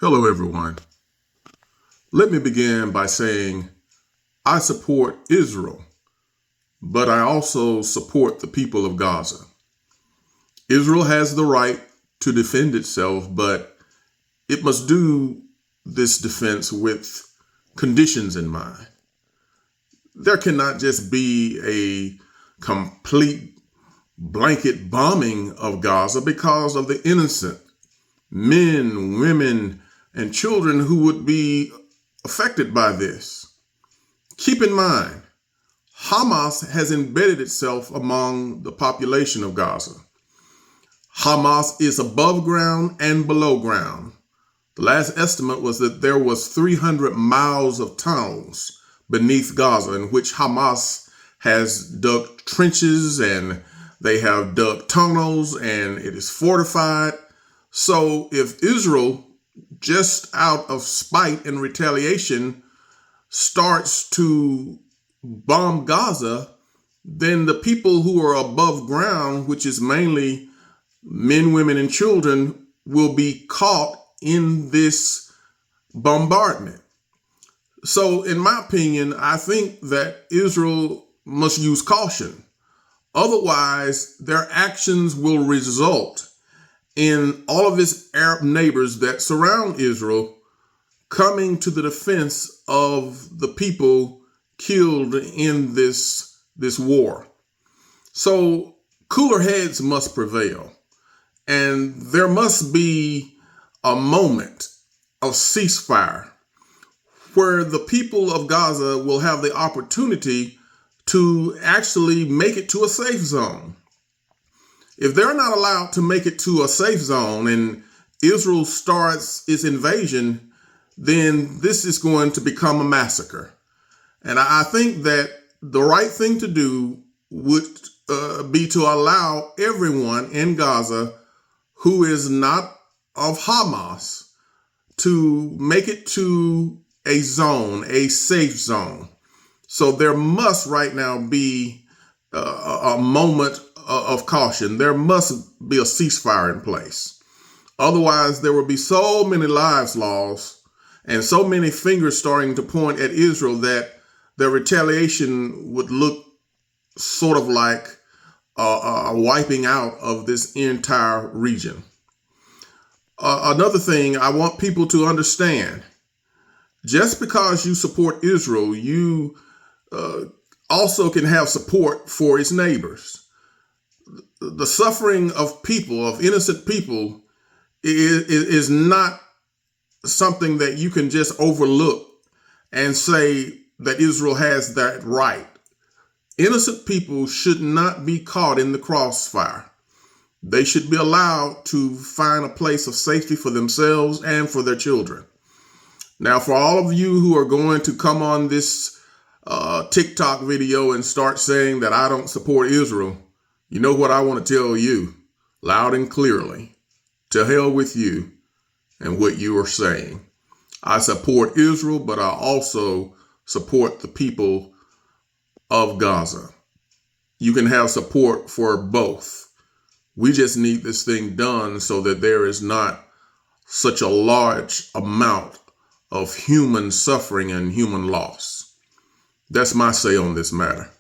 Hello, everyone. Let me begin by saying I support Israel, but I also support the people of Gaza. Israel has the right to defend itself, but it must do this defense with conditions in mind. There cannot just be a complete blanket bombing of Gaza because of the innocent men, women, and children who would be affected by this. Keep in mind, Hamas has embedded itself among the population of Gaza. Hamas is above ground and below ground. The last estimate was that there was 300 miles of tunnels beneath Gaza in which Hamas has dug trenches and they have dug tunnels and it is fortified. So if Israel, just out of spite and retaliation, starts to bomb Gaza, then the people who are above ground, which is mainly men, women, and children, will be caught in this bombardment. So in my opinion, I think that Israel must use caution. Otherwise, their actions will result in all of its Arab neighbors that surround Israel coming to the defense of the people killed in this war. So cooler heads must prevail, and there must be a moment of ceasefire where the people of Gaza will have the opportunity to actually make it to a safe zone. If they're not allowed to make it to a safe zone and Israel starts its invasion, then this is going to become a massacre. And I think that the right thing to do would be to allow everyone in Gaza who is not of Hamas to make it to a zone, a safe zone. So there must right now be a moment of caution. There must be a ceasefire in place. Otherwise, there will be so many lives lost and so many fingers starting to point at Israel that their retaliation would look sort of like a wiping out of this entire region. Another thing I want people to understand, just because you support Israel, you also can have support for its neighbors. The suffering of people, of innocent people, is not something that you can just overlook and say that Israel has that right. Innocent people should not be caught in the crossfire. They should be allowed to find a place of safety for themselves and for their children. Now, for all of you who are going to come on this TikTok video and start saying that I don't support Israel, you know what I want to tell you loud and clearly. To hell with you and what you are saying. I support Israel, but I also support the people of Gaza. You can have support for both. We just need this thing done so that there is not such a large amount of human suffering and human loss. That's my say on this matter.